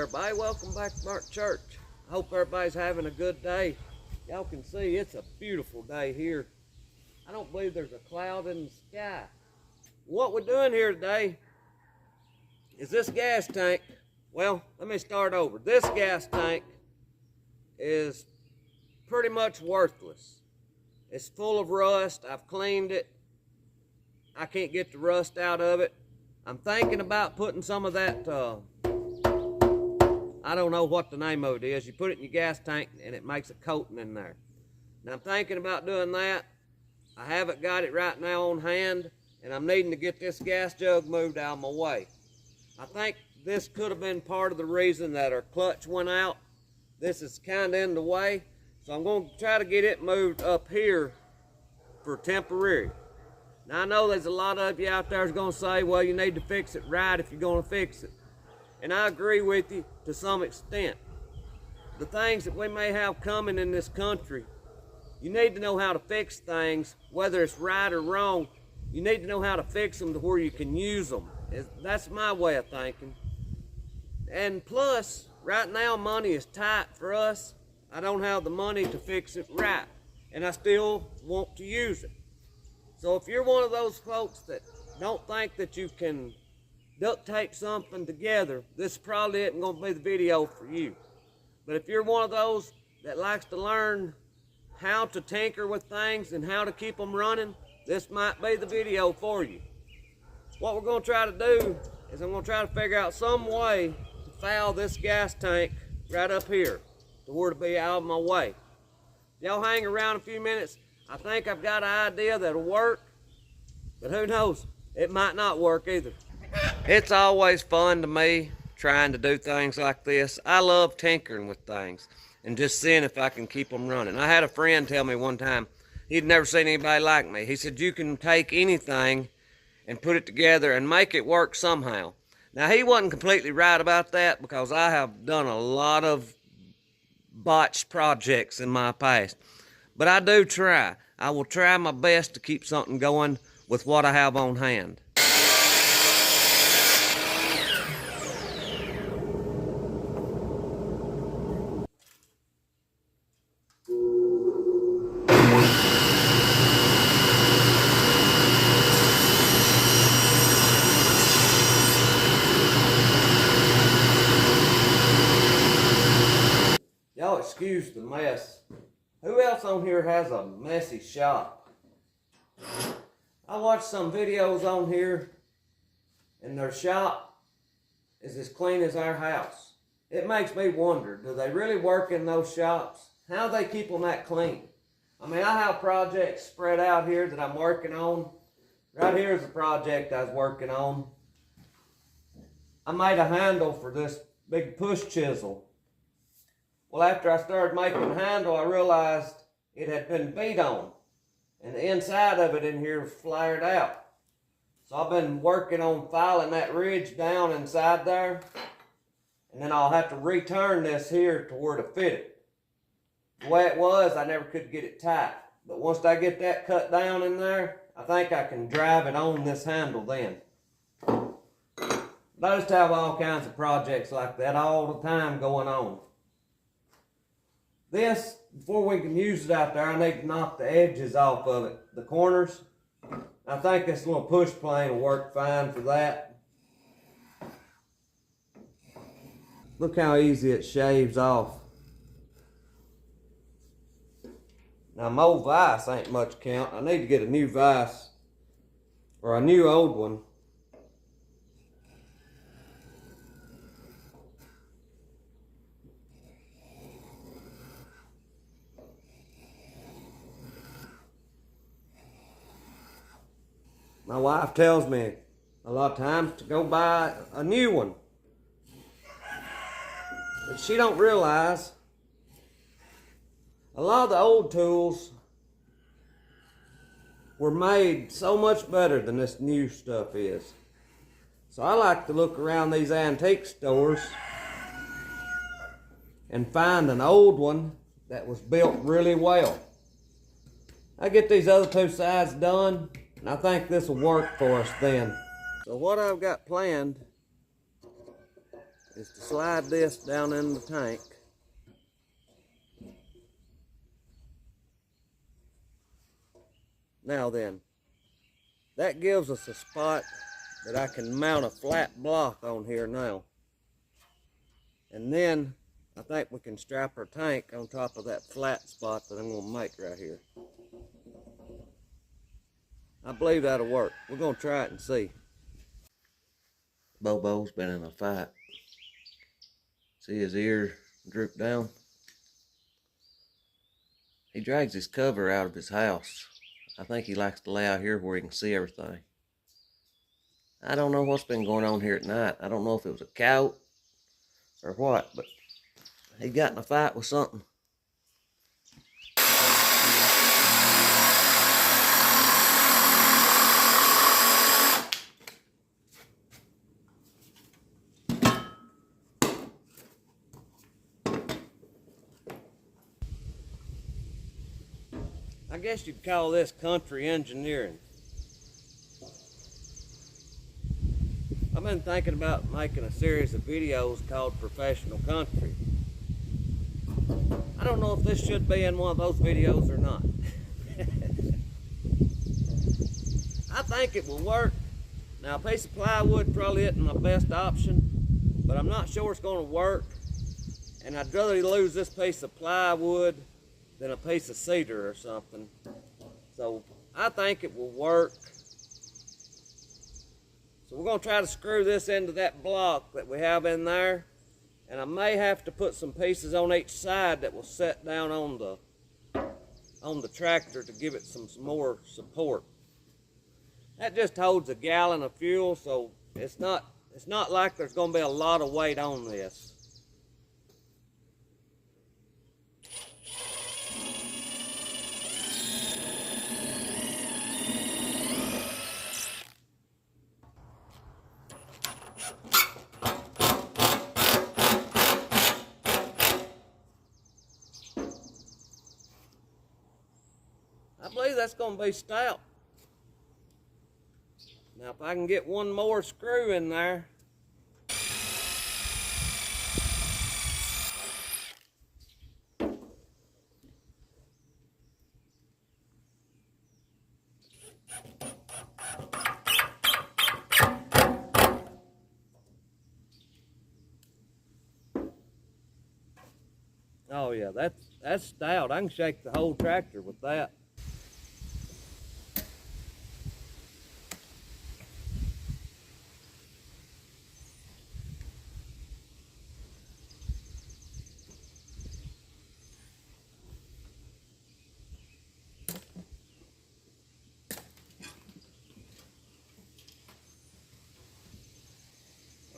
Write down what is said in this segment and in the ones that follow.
everybody, welcome back to Burnt Church. I hope everybody's having a good day. Y'all can see it's a beautiful day here. I don't believe there's a cloud in the sky. What we're doing here today is this gas tank. Well, let me start over. This gas tank is pretty much worthless. It's full of rust. I've cleaned it. I can't get the rust out of it. I'm thinking about putting some of that, I don't know what the name of it is. You put it in your gas tank and it makes a coating in there. Now I'm thinking about doing that. I haven't got it right now on hand, and I'm needing to get this gas jug moved out of my way. I think this could have been part of the reason that our clutch went out. This is kind of in the way, so I'm going to try to get it moved up here for temporary. Now I know there's a lot of you out there that's going to say, well, you need to fix it right if you're going to fix it. And I agree with you to some extent. The things that we may have coming in this country, you need to know how to fix things, whether it's right or wrong. You need to know how to fix them to where you can use them. That's my way of thinking. And plus, right now money is tight for us. I don't have the money to fix it right, and I still want to use it. So if you're one of those folks that don't think that you can duct tape something together, this probably isn't going to be the video for you. But if you're one of those that likes to learn how to tinker with things and how to keep them running, this might be the video for you. What we're going to try to do is I'm going to try to figure out some way to foul this gas tank right up here to where to be out of my way. Y'all hang around a few minutes. I think I've got an idea that'll work, but who knows? It might not work either. It's always fun to me trying to do things like this. I love tinkering with things and just seeing if I can keep them running. I had a friend tell me one time, he'd never seen anybody like me. He said, you can take anything and put it together and make it work somehow. Now, he wasn't completely right about that, because I have done a lot of botched projects in my past. But I do try. I will try my best to keep something going with what I have on hand. Y'all excuse the mess. Who else on here has a messy shop? I watched some videos on here and their shop is as clean as our house. It makes me wonder, do they really work in those shops? How do they keep them that clean? I mean, I have projects spread out here that I'm working on. Right here is a project I was working on. I made a handle for this big push chisel. Well, after I started making the handle, I realized it had been beat on, and the inside of it in here flared out. So I've been working on filing that ridge down inside there, and then I'll have to return this here to where to fit it. The way it was, I never could get it tight. But once I get that cut down in there, I think I can drive it on this handle then. But I just have all kinds of projects like that all the time going on. This, before we can use it out there, I need to knock the edges off of it, the corners. I think this little push plane will work fine for that. Look how easy it shaves off. Now my old vise ain't much count. I need to get a new vise, or a new old one. My wife tells me a lot of times to go buy a new one. But she don't realize a lot of the old tools were made so much better than this new stuff is. So I like to look around these antique stores and find an old one that was built really well. I get these other two sides done, and I think this will work for us then. So what I've got planned is to slide this down in the tank. Now then, that gives us a spot that I can mount a flat block on here now. And then I think we can strap our tank on top of that flat spot that I'm going to make right here. I believe that'll work. We're going to try it and see. Bobo's been in a fight. See his ear droop down? He drags his cover out of his house. I think he likes to lay out here where he can see everything. I don't know what's been going on here at night. I don't know if it was a cow or what, but he got in a fight with something. I guess you'd call this country engineering. I've been thinking about making a series of videos called Professional Country. I don't know if this should be in one of those videos or not. I think it will work. Now, a piece of plywood probably isn't my best option, but I'm not sure it's going to work. And I'd rather lose this piece of plywood than a piece of cedar or something. So I think it will work. So we're going to try to screw this into that block that we have in there. And I may have to put some pieces on each side that will set down on the tractor to give it some more support. That just holds a gallon of fuel, so it's not like there's going to be a lot of weight on this. I believe that's going to be stout. Now if I can get one more screw in there. Oh yeah, that's stout. I can shake the whole tractor with that.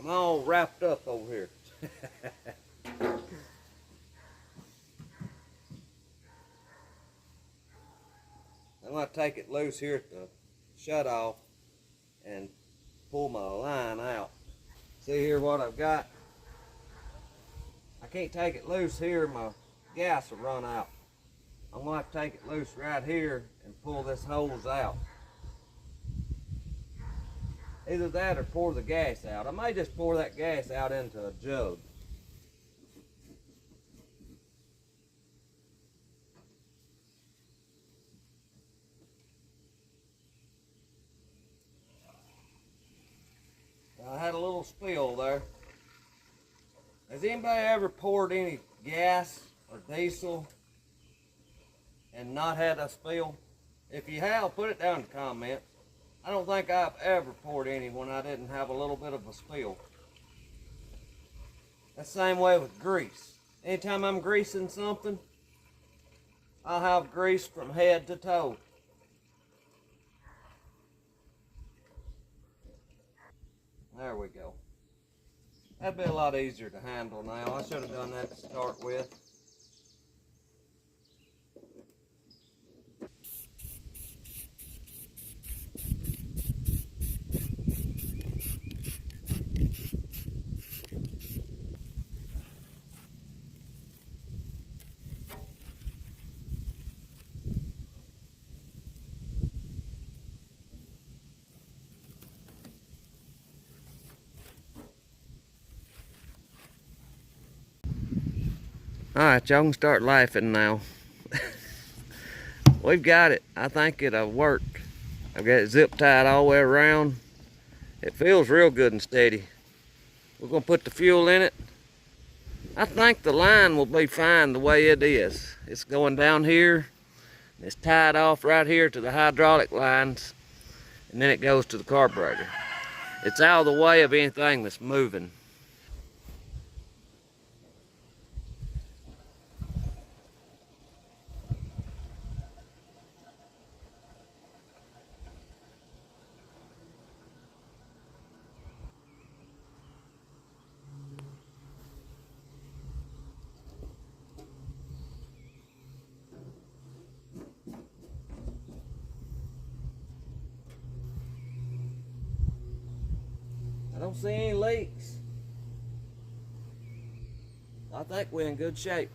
I'm all wrapped up over here. I'm going to take it loose here at the shutoff and pull my line out. See here what I've got? I can't take it loose here, my gas will run out. I'm going to have to take it loose right here and pull this hose out. Either that or pour the gas out. I may just pour that gas out into a jug. I had a little spill there. Has anybody ever poured any gas or diesel and not had a spill? If you have, put it down in the comments. I don't think I've ever poured any when I didn't have a little bit of a spill. That's the same way with grease. Anytime I'm greasing something, I'll have grease from head to toe. There we go. That'd be a lot easier to handle now. I should have done that to start with. Alright, y'all can start laughing now. We've got it. I think it'll work. I've got it zip tied all the way around. It feels real good and steady. We're going to put the fuel in it. I think the line will be fine the way it is. It's going down here. It's tied off right here to the hydraulic lines. And then it goes to the carburetor. It's out of the way of anything that's moving. I don't see any leaks. I think we're in good shape.